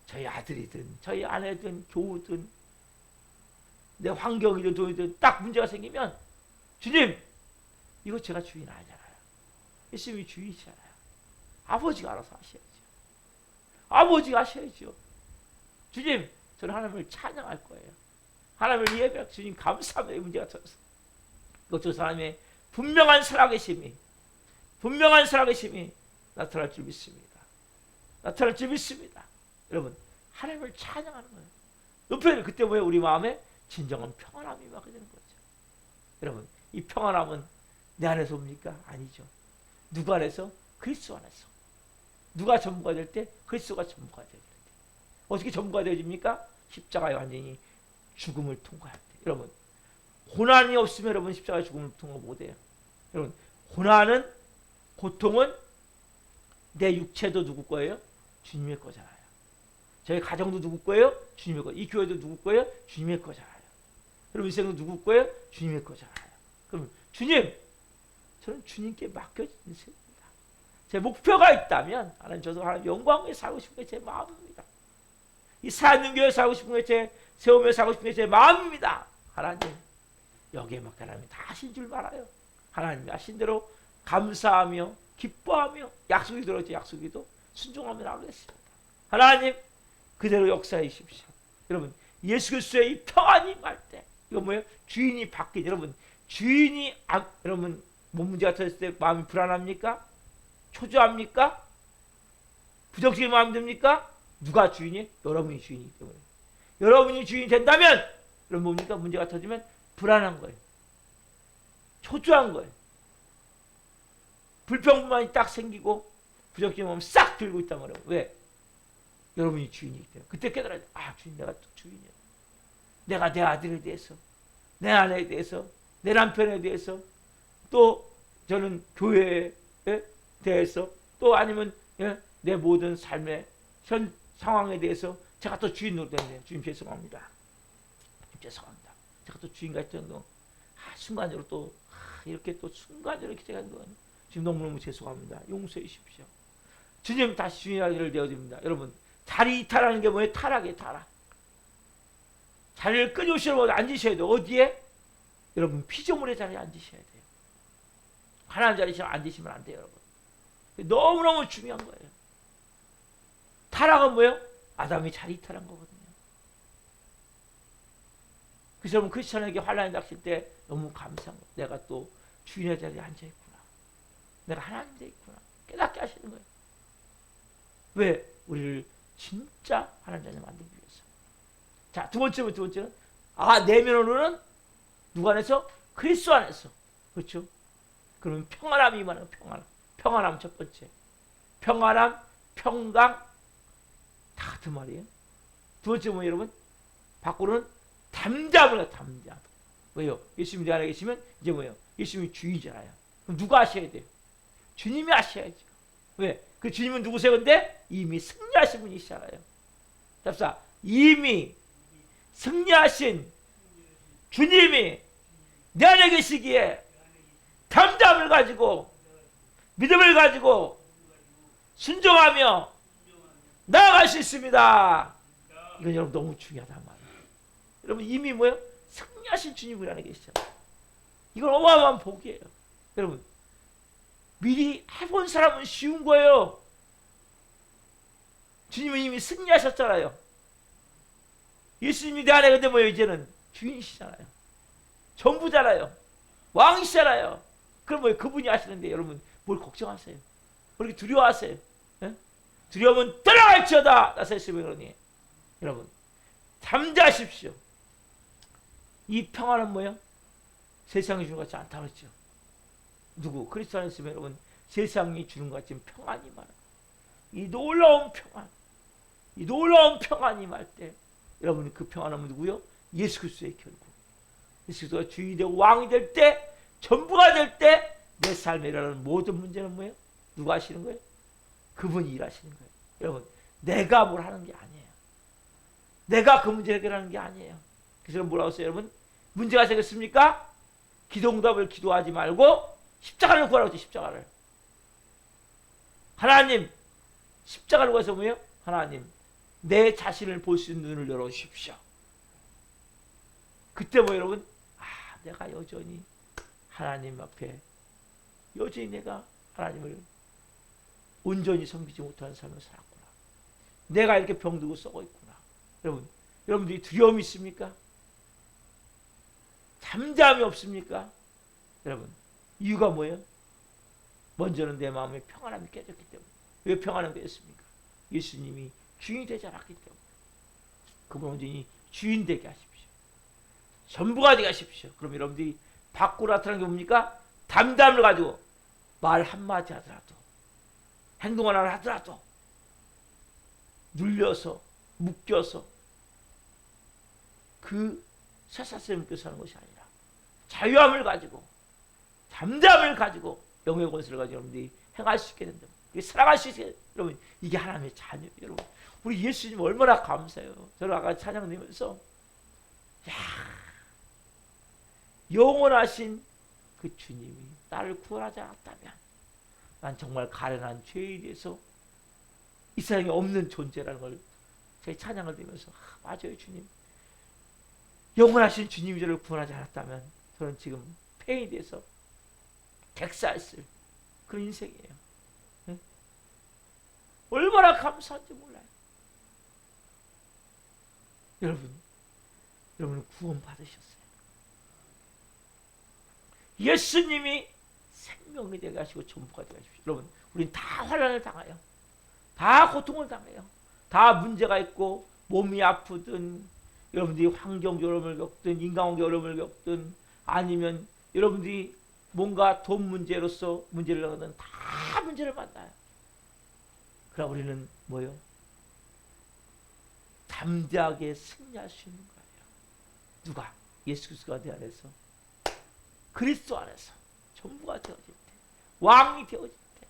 S1: 저희 아들이든 저희 아내든 교우든 내 환경이든 돈이든 딱 문제가 생기면 주님, 이거 제가 주인 아니잖아요. 예수님이 주인이시잖아요. 아버지가 알아서 하셔야죠. 아버지가 하셔야죠. 주님, 저는 하나님을 찬양할 거예요. 하나님을 예배할 주님 감사합니다. 이 문제가 터져서. 이것도 사람의 분명한 살아계심이 나타날 줄 믿습니다. 나타날 줄 믿습니다. 여러분, 하나님을 찬양하는 거예요. 높여요. 그때 뭐예요? 우리 마음에 진정한 평안함이 임하게 되는 거죠. 여러분, 이 평안함은 내 안에서 옵니까? 아니죠. 누구 안에서? 그리스도 안에서. 누가 전부가 될 때? 그리스도가 전부가 되어질 때. 어떻게 전부가 되어집니까? 십자가의 완전히 죽음을 통과할 때. 여러분, 고난이 없으면 여러분 십자가의 죽음을 통과 못해요. 여러분, 고통은 내 육체도 누구 거예요? 주님의 거잖아요. 저희 가정도 누구 거예요? 주님의 거. 이 교회도 누구 거예요? 주님의 거잖아요. 여러분 인생도 누구 거예요? 주님의 거잖아요. 그럼 주님, 저는 주님께 맡겨진 인생입니다. 제 목표가 있다면 하나님, 저도 하나님 영광에 살고 싶은 게 제 마음입니다. 이 사는교회 살고 싶은 게 제 세우며 살고 싶은 게 제 마음입니다. 하나님, 여기에 맡겨 하나님이 다 하신 줄 알아요. 하나님이 하신 대로 감사하며 기뻐하며 약속이 들었지, 약속이도 순종하며 나가겠습니다. 하나님, 그대로 역사해 주십시오. 여러분, 예수 그리스도의 이 평안이 임할 때, 이거 뭐예요? 주인이 바뀐, 여러분, 주인이 여러분 몸 문제가 터졌을 때 마음이 불안합니까? 초조합니까? 부정적인 마음이 듭니까? 누가 주인이? 여러분이 주인이기 때문에. 여러분이 주인이 된다면 여러분 뭡니까? 문제가 터지면 불안한 거예요. 초조한 거예요. 불평만이 딱 생기고 부정적인 마음이 싹 들고 있단 말이에요. 왜? 여러분이 주인이기 때문에. 그때 깨달아야 돼. 아, 주인, 내가 또 주인이야. 내가 내 아들에 대해서, 내 아내에 대해서, 내 남편에 대해서, 또 저는 교회에 대해서, 또 아니면 내 모든 삶의 현 상황에 대해서 제가 또 주인으로 됐네요. 주님 죄송합니다. 주님 죄송합니다. 제가 또 주인같이 된 거, 순간적으로 또 이렇게 또 순간적으로 이렇게 제가 거, 지금 너무너무 죄송합니다. 용서해 주십시오. 주님 다시 주인하기를 되어집니다. 여러분, 자리 이탈하는 게 뭐예요? 타락이에요, 타락. 자리를 끊으시려고 앉으셔야 돼요. 어디에? 여러분, 피조물의 자리에 앉으셔야 돼요. 하나님 자리에 앉으시면 안 돼요, 여러분. 너무너무 중요한 거예요. 타락은 뭐예요? 아담이 자리 이탈한 거거든요. 그래서 여러분, 크리스천에게 환난이 닥칠 때 너무 감사한 거예요. 내가 또 주인의 자리에 앉아있구나. 내가 하나님 돼 있구나. 깨닫게 하시는 거예요. 왜? 우리를 진짜 하나님 자녀 만들기 위해서. 자, 두 번째는 내면으로는 누구 안에서? 그리스도 안에서. 그렇죠? 그러면 평안함이 임하는 평안함. 평안함 첫 번째. 평안함, 평강 다 같은 말이에요. 두 번째 뭐예요, 여러분? 밖으로는 담담을 해요, 담담. 왜요? 예수님이 내 안에 계시면 이제 뭐예요? 예수님이 주인이잖아요. 그럼 누가 하셔야 돼요? 주님이 하셔야죠. 왜? 그 주님은 누구세요? 근데 이미 승리하신 분이시잖아요. 잡사, 이미 승리하신 주님이 내 안에 계시기에 담담을 가지고 믿음을 가지고 순종하며 나아갈 수 있습니다. 이건 여러분 너무 중요하단 말이에요. 여러분 이미 뭐예요? 승리하신 주님이 우리 안에 계시잖아요. 이건 어마어마한 복이에요. 여러분, 미리 해본 사람은 쉬운 거예요. 주님은 이미 승리하셨잖아요. 예수님이 내 안에 근데 뭐예요? 이제는 주인이시잖아요. 전부잖아요. 왕이시잖아요. 그럼 뭐예요? 그분이 하시는데 여러분 뭘 걱정하세요? 왜 이렇게 두려워하세요? 예? 두려움은 떠나갈지어다. 나사했으면 그러니 여러분 잠자하십시오. 이 평화는 뭐예요? 세상이 주는 것 같지 않다고 했죠. 누구? 그리스도 안에 있으면 여러분 세상이 주는 것 같지만 평안이 많아. 이 놀라운 평안, 이 놀라운 평안이 말 때 여러분 그 평안은 누구요? 예수 그리스도의 결국. 예수 그리스도가 주인이 되고 왕이 될 때, 전부가 될 때 내 삶에 일어나는 모든 문제는 뭐예요? 누가 하시는 거예요? 그분이 일하시는 거예요. 여러분 내가 뭘 하는 게 아니에요. 내가 그 문제 해결하는 게 아니에요. 그래서 뭐라고 했어요 여러분? 문제가 생겼습니까? 기도응답을 기도하지 말고 십자가를 구하라고 했죠. 십자가를. 하나님 십자가를 구해서 뭐예요? 하나님 내 자신을 볼 수 있는 눈을 열어주십시오. 그때 뭐 여러분 내가 여전히 하나님 앞에 여전히 내가 하나님을 온전히 섬기지 못하는 삶을 살았구나. 내가 이렇게 병들고 썩어 있구나. 여러분들이 두려움이 있습니까? 잠잠이 없습니까? 여러분 이유가 뭐예요? 먼저는 내 마음에 평안함이 깨졌기 때문에. 왜 평안함이 깨졌습니까? 예수님이 주인이 되지 않았기 때문에. 그분 온전히 주인 되게 하십시오. 전부가 되게 하십시오. 그럼 여러분들이 밖으로 나타나는 게 뭡니까? 담담을 가지고 말 한마디 하더라도 행동 하나를 하더라도 눌려서 묶여서 그 쇠사슬에 묶여서 하는 것이 아니라 자유함을 가지고 담담을 가지고 영의 권세를 가지고 여러분들이 행할 수 있게 된다. 살아갈 수 있게. 여러분 이게 하나님의 자녀. 여러분 우리 예수님 얼마나 감사해요. 저는 아까 찬양 드리면서 영원하신 그 주님이 나를 구원하지 않았다면 난 정말 가련한 죄에 대해서 이 세상에 없는 존재라는 걸 제 찬양을 드리면서 맞아요 주님. 영원하신 주님이 저를 구원하지 않았다면 저는 지금 폐인이 돼서 객사했을 그런 인생이에요. 네? 얼마나 감사한지 몰라요. 여러분은 구원 받으셨어요. 예수님이 생명이 되게 하시고 전부가 되게 하십시오. 여러분 우린 다 환난을 당해요. 다 고통을 당해요. 다 문제가 있고 몸이 아프든 여러분들이 환경적 어려움을 겪든 인간관계 어려움을 겪든 아니면 여러분들이 뭔가 돈 문제로서 문제를 겪든 다 문제를 만나요. 그럼 우리는 뭐예요? 담대하게 승리할 수 있는 거예요. 누가? 예수 그리스도가 내 안에서 그리스도 안에서 전부가 되어질 때 왕이 되어질 때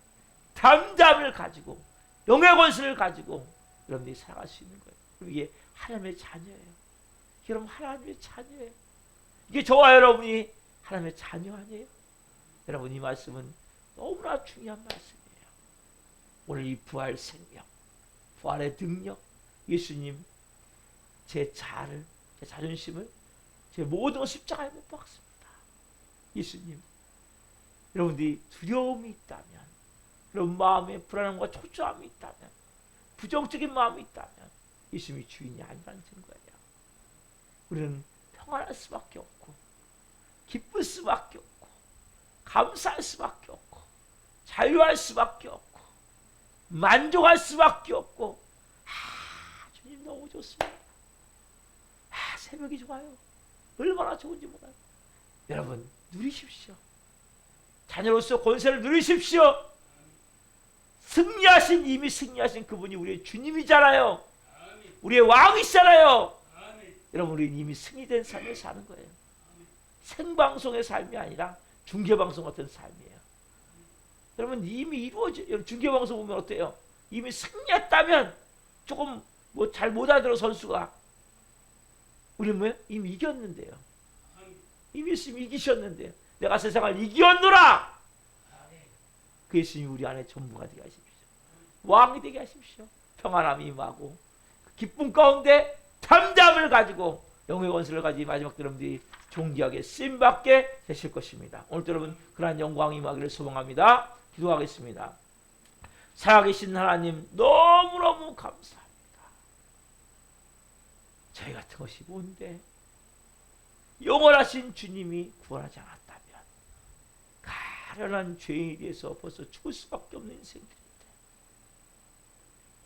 S1: 담담을 가지고 영의 권세를 가지고 여러분들이 살아갈 수 있는 거예요. 그럼 이게 하나님의 자녀예요. 여러분 하나님의 자녀예요. 이게 저와 여러분이 하나님의 자녀 아니에요? 여러분 이 말씀은 너무나 중요한 말씀이에요. 오늘 이 부활 생명, 부활의 능력, 예수님 제 자아를, 제 자존심을, 제 모든 걸 십자가에 못 박습니다. 예수님, 여러분들이 두려움이 있다면, 여러분 마음에 불안함과 초조함이 있다면, 부정적인 마음이 있다면 예수님이 주인이 아니라는 증거예요. 우리는 평안할 수밖에 없고 기쁠 수밖에 없고 감사할 수밖에 없고 자유할 수밖에 없고 만족할 수밖에 없고 주님 너무 좋습니다. 새벽이 좋아요. 얼마나 좋은지 몰라요. 여러분 누리십시오. 자녀로서 권세를 누리십시오. 승리하신 이미 승리하신 그분이 우리의 주님이잖아요. 우리의 왕이시잖아요. 여러분 우리는 이미 승리된 삶을 사는 거예요. 생방송의 삶이 아니라 중계방송 같은 삶이에요. 여러분 이미 이루어져. 여러분 중계방송 보면 어때요? 이미 승리했다면 조금 뭐 잘 못 알아들어 선수가 우리는 뭐예요? 이미 이겼는데요. 이미 예수님이 이기셨는데요. 내가 세상을 이기었노라. 그 예수님이 우리 안에 전부가 되게 하십시오. 왕이 되게 하십시오. 평안함이 임하고 기쁨 가운데 담담을 가지고 영의 권세를 가지고 마지막 여러분들이 존귀하게 쓰임받게 되실 것입니다. 오늘 여러분 그러한 영광이 임하기를 소망합니다. 기도하겠습니다. 살아계신 하나님 너무너무 감사합니다. 저희 같은 것이 뭔데 영원하신 주님이 구원하지 않았다면 가련한 죄인에 대해서 벌써 죽을 수밖에 없는 인생들인데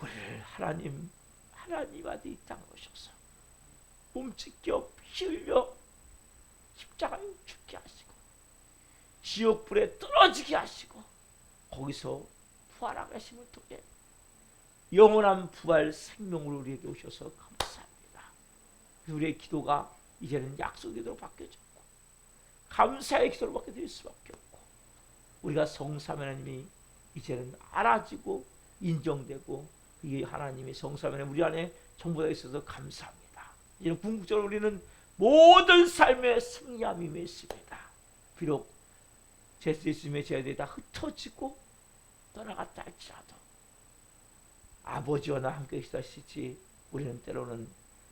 S1: 우리를 하나님한테 이 땅에 오셔서 몸찢겨 피 흘려 십자가에 죽게 하시고 지옥불에 떨어지게 하시고 거기서 부활하게 하심을 통해 영원한 부활 생명으로 우리에게 오셔서 감사합니다. 우리의 기도가 이제는 약속의 기도로 바뀌어졌고 감사의 기도로 바뀌어질 수밖에 없고 우리가 성삼위 하나님이 이제는 알아지고 인정되고 이게 하나님이 성삼위 하나님 우리 안에 전부 다 있어서 감사합니다. 이제는 궁극적으로 우리는 모든 삶의 승리함이 있습니다. 비록 예수님의 죄들이 다 흩어지고 떠나갔다 할지라도 아버지와 나 함께 계시다시지 우리는 때로는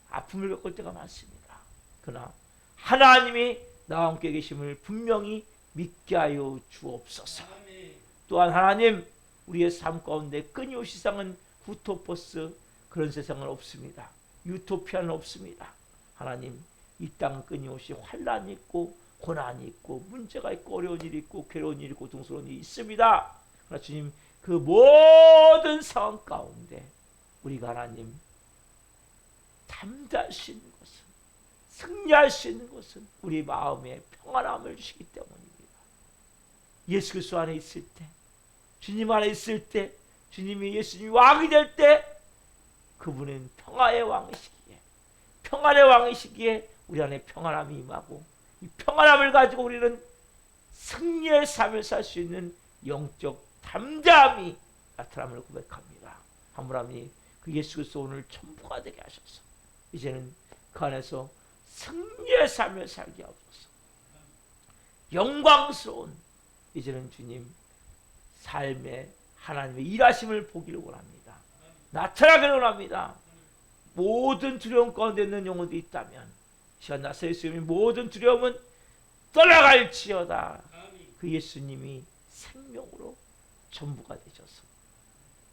S1: 아픔을 겪을 때가 많습니다. 그러나 하나님이 나와 함께 계심을 분명히 믿게 하여 주옵소서. 또한 하나님 우리의 삶 가운데 끊임없이 세상은 후토퍼스 그런 세상은 없습니다. 유토피아는 없습니다. 하나님 이 땅은 끊임없이 환난이 있고 고난이 있고 문제가 있고 어려운 일이 있고 괴로운 일이 고통스러운 일이 있습니다. 그러나 주님 그 모든 상황 가운데 우리가 하나님 담대할 수 있는 것은 승리할 수 있는 것은 우리 마음에 평안함을 주시기 때문입니다. 예수 그리스도 안에 있을 때 주님 안에 있을 때 주님이 예수님이 왕이 될 때 그분은 평화의 왕이시기에 평안의 왕이시기에 우리 안에 평안함이 임하고 이 평안함을 가지고 우리는 승리의 삶을 살 수 있는 영적 담대함이 나타남을 고백합니다. 하물함이 그 예수 그리스도 오늘 전부가 되게 하셔서 이제는 그 안에서 승리의 삶을 살게 하옵소서. 영광스러운 이제는 주님 삶의 하나님의 일하심을 보기를 원합니다. 나타나기를 원합니다. 모든 두려움 가운데 있는 영혼들이 있다면 시간 나서 예수님이 모든 두려움은 떠나갈지어다. 그 예수님이 생명으로 전부가 되셔서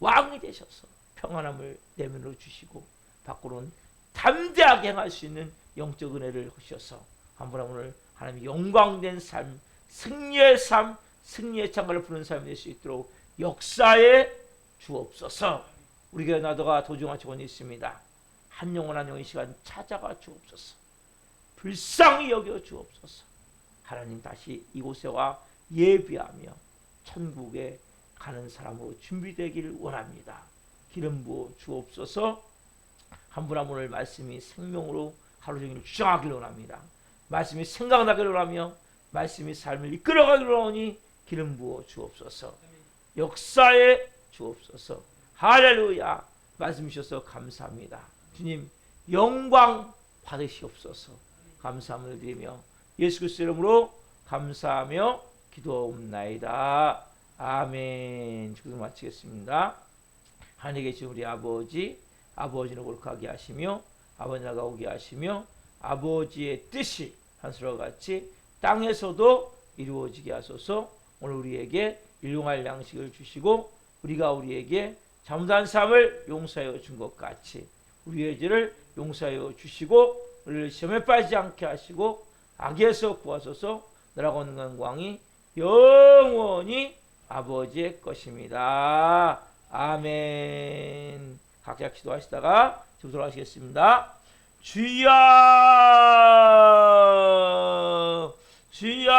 S1: 왕이 되셔서 평안함을 내면으로 주시고 밖으로는 담대하게 행할 수 있는 영적 은혜를 주셔서 한번 오늘 하나님의 영광된 삶, 승리의 삶, 승리의 창가를 부는 삶이 될 수 있도록 역사에 주옵소서. 우리 교회 나도가 도중한 직원이 있습니다. 한 영혼 한 영혼 이 시간 찾아가 주옵소서. 불쌍히 여겨 주옵소서. 하나님 다시 이곳에 와 예비하며 천국에 가는 사람으로 준비되기를 원합니다. 기름 부어 주옵소서. 한 분 한 분을 말씀이 생명으로 하루 종일 주장하기를 원합니다. 말씀이 생각나기를 원하며 말씀이 삶을 이끌어가기를 원하니 기름 부어 주옵소서. 역사에 주옵소서. 할렐루야. 말씀 주셔서 감사합니다. 주님 영광 받으시옵소서. 감사함을 드리며 예수 그리스도 이름으로 감사하며 기도옵나이다. 아멘. 기도 마치겠습니다. 하늘에 계신 우리 아버지는 거룩하게 하시며 아버지 나라가 오게 하시며 아버지의 뜻이 하늘과 같이 땅에서도 이루어지게 하소서. 오늘 우리에게 일용할 양식을 주시고 우리가 우리에게 잘못한 삶을 용서하여 준 것 같이 우리의 죄를 용서하여 주시고 우리를 시험에 빠지지 않게 하시고 악에서 구하소서. 나라가 있는 영광이 영원히 아버지의 것입니다. 아멘. 각자 기도하시다가 집으로 하시겠습니다. 주여 주여